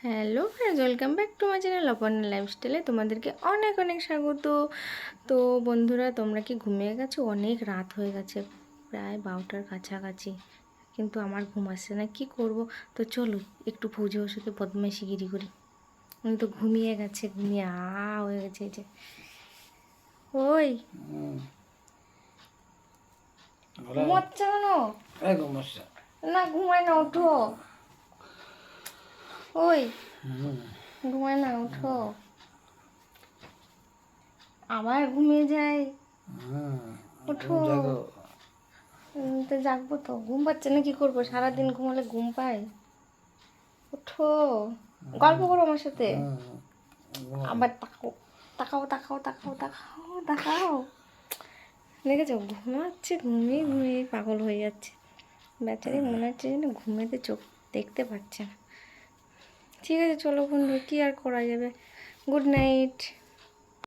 Hello friends, welcome back to my channel Aparna লাইফস্টাইলে তোমাদেরকে অনেক অনেক স্বাগত। তো বন্ধুরা, তোমরা কি ঘুমিয়ে গেছো? অনেক রাত হয়ে গেছে, প্রায় 12টার কাছাকাছি, কিন্তু আমার ঘুম আসছে না, কি করব। তো চলো একটু পুজো ওষুধে বদমাইশিগিরি করি। উনি তো ঘুমিয়ে গেছে, ঘুমিয়ে হয়ে গেছে। এই যে ওই ঘুমাচ্ছে কেন? না ঘুমায় না, ওঠো। ওই ঘুমায় না, ওঠো। আবার ঘুমিয়ে যায়, ওঠো। তো জাগবো তো, ঘুম পাচ্ছে না, কি করবো? সারাদিন ঘুমালে ঘুম পায়। ওঠো, গল্প করো আমার সাথে। আবার তাকাও তাকাও তাকাও তাকাও তাকাও তাকাও। দেখেছো, ঘুমাচ্ছে, ঘুমিয়ে ঘুমিয়ে পাগল হয়ে যাচ্ছে বেচারি। মনে হচ্ছে যেন ঘুমেতে চোখ দেখতে পাচ্ছে না। ঠিক আছে চলো বন্ধু, কি আর করা যাবে। Good night.